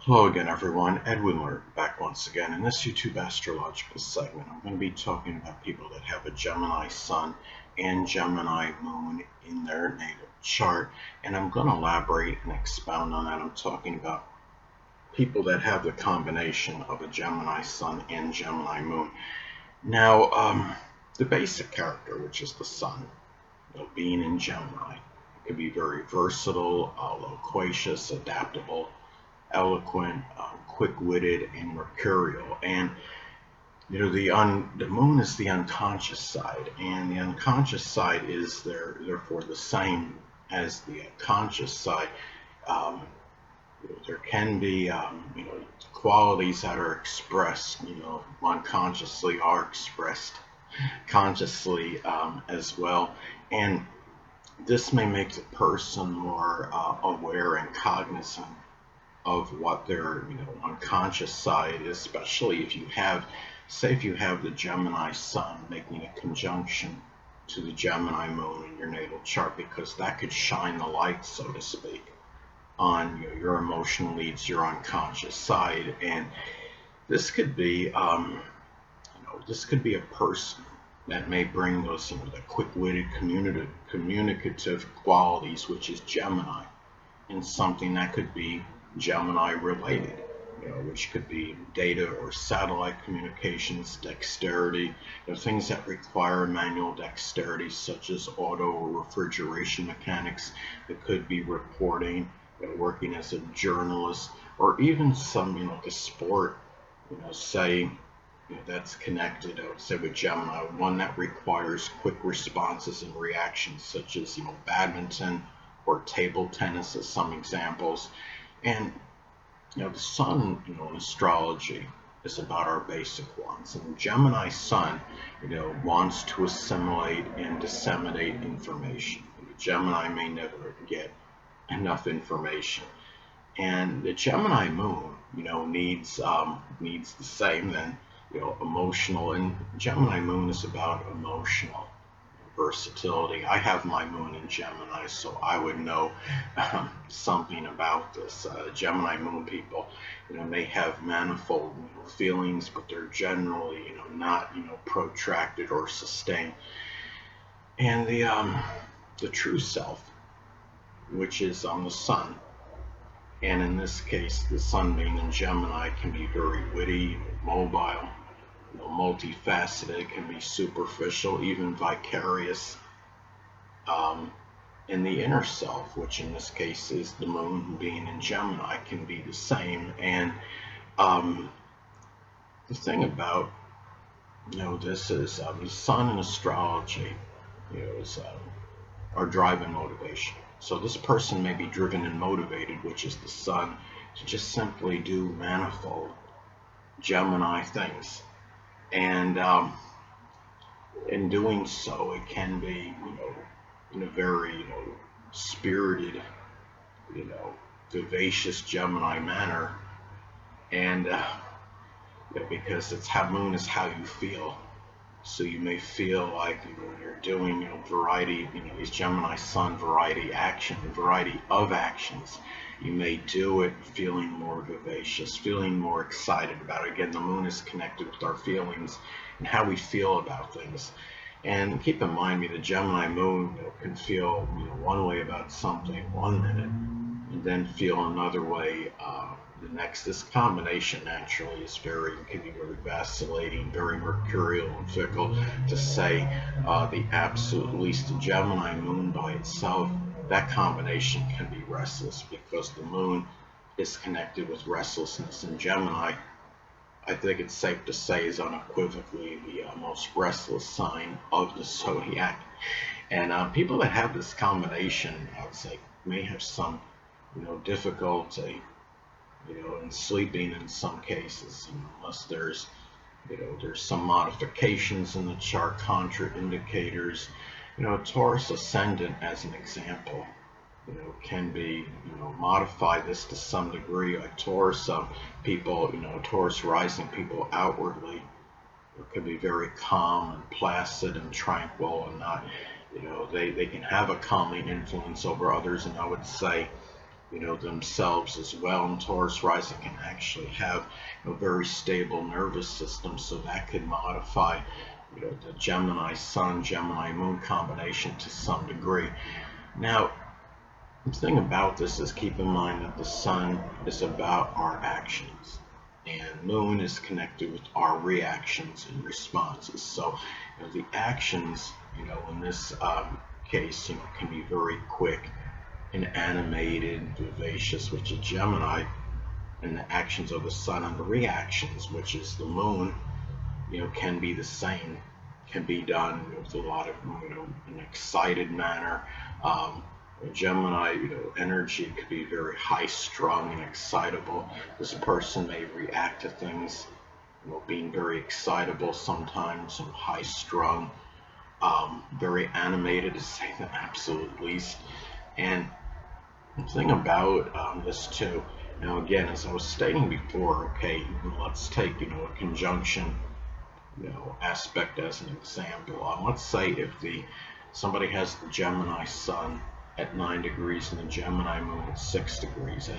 Hello again, everyone. Edwin Learnard back once again. In this YouTube astrological segment, I'm going to be talking about people that have a Gemini Sun and Gemini Moon in their natal chart, and I'm going to elaborate and expound on that. I'm talking about people that have the combination of a Gemini Sun and Gemini Moon. Now, the basic character, which is the Sun, being in Gemini, can be very versatile, loquacious, adaptable, eloquent, quick-witted, and mercurial. And the moon is the unconscious side, and the unconscious side is therefore the same as the conscious side. Um, there can be qualities that are expressed, unconsciously are expressed consciously as well, and this may make the person more aware and cognizant of what their unconscious side is, especially if you have, say, if you have the Gemini Sun making a conjunction to the Gemini Moon in your natal chart, because that could shine the light, so to speak, on your emotional needs, your unconscious side. And this could be this could be a person that may bring those the quick-witted communicative qualities, which is Gemini, and something that could be Gemini related, which could be data or satellite communications, dexterity, things that require manual dexterity, such as auto or refrigeration mechanics. It could be reporting, working as a journalist, or even some, the sport, say, that's connected, I would say, with Gemini, one that requires quick responses and reactions, such as, badminton or table tennis as some examples. And the Sun, in astrology, is about our basic ones. And Gemini Sun, wants to assimilate and disseminate information. Gemini may never get enough information, and the Gemini Moon, needs the same. Then, emotional, and Gemini Moon is about emotional versatility. I have my moon in Gemini, so I would know something about this. Gemini moon people, may have manifold feelings, but they're generally, not, protracted or sustained. And the true self, which is on the Sun, and in this case, the Sun being in Gemini, can be very witty, mobile, multifaceted, can be superficial, even vicarious. And the inner self, which in this case is the moon being in Gemini, can be the same. And the thing about this is the Sun in astrology, is our drive and motivation. So this person may be driven and motivated, which is the Sun, to just simply do manifold Gemini things. And in doing so, it can be, in a very, spirited, vivacious Gemini manner. And because it's how moon is how you feel. So you may feel like when you're doing, variety, these Gemini Sun variety of actions, you may do it feeling more vivacious, feeling more excited about it. Again, the moon is connected with our feelings and how we feel about things. And keep in mind, the Gemini moon can feel one way about something one minute, and then feel another way the next. This combination naturally is can be very vacillating, very mercurial and fickle. To say the absolute least, the Gemini moon by itself, that combination can be restless, because the moon is connected with restlessness, and Gemini, I think it's safe to say, is unequivocally the most restless sign of the zodiac. And people that have this combination, I would say, may have some, difficulty, in sleeping in some cases, unless there's some modifications in the chart, contraindicators. Taurus ascendant, as an example, can be, modify this to some degree. Like Taurus people, Taurus rising people outwardly can be very calm and placid and tranquil, and not, they can have a calming influence over others. And I would say themselves as well. And Taurus rising can actually have a very stable nervous system, so that could modify the Gemini Sun, Gemini Moon combination to some degree. Now, the thing about this is keep in mind that the Sun is about our actions, and Moon is connected with our reactions and responses. So, the actions, in this case, can be very quick and animated, vivacious, which is Gemini, and the actions of the Sun, and the reactions, which is the Moon, can be the same, can be done with a lot of, an excited manner. Gemini, energy could be very high-strung and excitable. This person may react to things, being very excitable sometimes and high-strung, very animated, to say the absolute least. And the thing about this too, now again, as I was stating before, okay, let's take, a conjunction, aspect as an example. Let's say if somebody has the Gemini Sun at 9 degrees and the Gemini Moon at 6 degrees.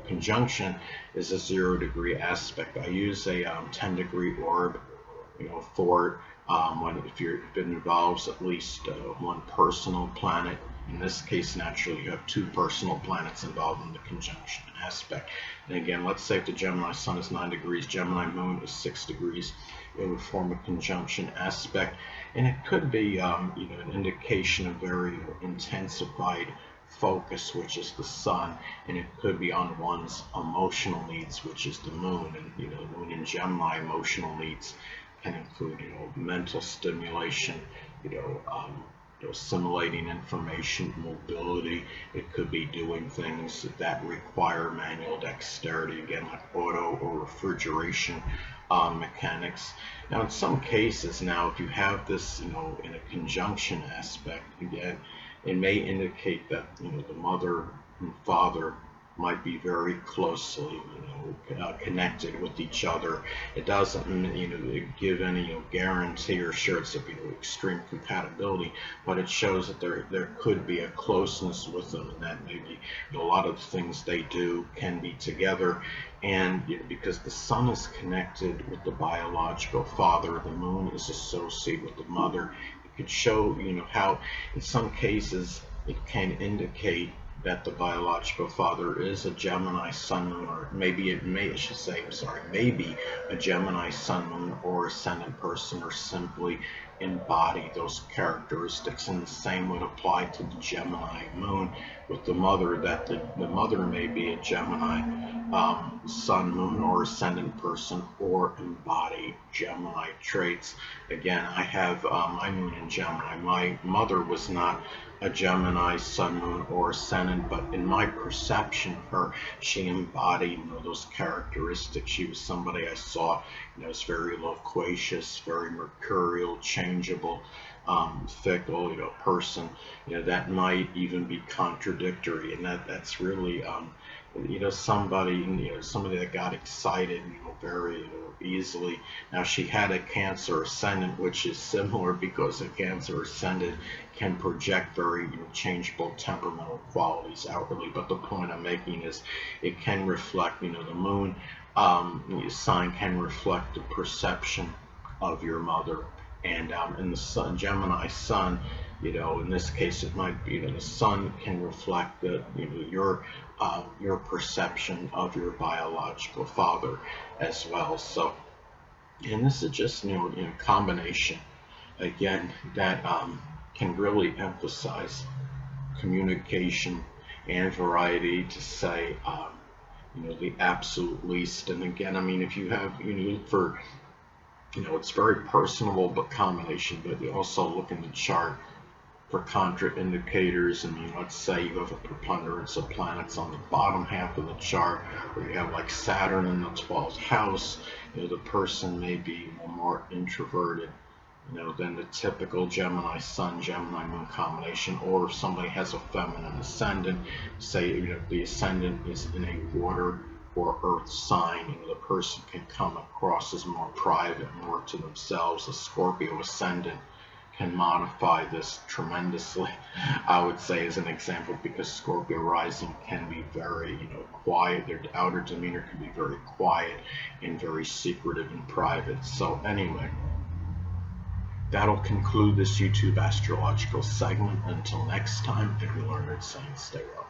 Conjunction is a 0-degree aspect. I use a 10-degree orb, for it. If it involves at least one personal planet. In this case, naturally, you have 2 personal planets involved in the conjunction aspect. And again, let's say if the Gemini Sun is 9 degrees, Gemini Moon is 6 degrees, it would form a conjunction aspect. And it could be, an indication of very intensified focus, which is the Sun, and it could be on one's emotional needs, which is the Moon. And the Moon in Gemini, emotional needs can include, mental stimulation, assimilating information, mobility. It could be doing things that require manual dexterity, again, like auto or refrigeration mechanics. Now, in some cases, if you have this, in a conjunction aspect, again, it may indicate that, the mother and father might be very closely, connected with each other. It doesn't, give any, guarantee or assurance of, extreme compatibility, but it shows that there could be a closeness with them, and that maybe a lot of the things they do can be together. And because the Sun is connected with the biological father, the Moon is associated with the mother. It could show, how in some cases it can indicate that the biological father is a Gemini Sun Moon, or maybe maybe a Gemini Sun Moon or ascendant person, or simply embody those characteristics. And the same would apply to the Gemini Moon with the mother, that the mother may be a Gemini Sun Moon or ascendant person, or embody Gemini traits. Again, I have my Moon in Gemini. My mother was not a Gemini Sun Moon or ascendant, but in my perception of her, she embodied those characteristics. She was somebody I saw, as very loquacious, very mercurial, changeable, fickle, person, that might even be contradictory, and that's really somebody that got excited, very easily. Now, she had a Cancer ascendant, which is similar, because a Cancer ascendant can project very changeable temperamental qualities outwardly. But the point I'm making is it can reflect, the Moon sign can reflect the perception of your mother. And in the Sun, Gemini Sun, in this case, it might be the Sun can reflect your perception of your biological father as well. So, and this is just combination, again, that can really emphasize communication and variety, to say the absolute least. And again, if you have, you look for, it's very personable, but combination. But you also look in the chart for contraindicators. Let's say you have a preponderance of planets on the bottom half of the chart, or you have like Saturn in the 12th house. The person may be more introverted, than the typical Gemini Sun, Gemini Moon combination. Or if somebody has a feminine ascendant, say the ascendant is in a water or earth sign, the person can come across as more private, more to themselves. A Scorpio ascendant can modify this tremendously, I would say, as an example, because Scorpio rising can be very, quiet. Their outer demeanor can be very quiet and very secretive and private. So anyway, that'll conclude this YouTube astrological segment. Until next time, Edwin Learnard saying stay well.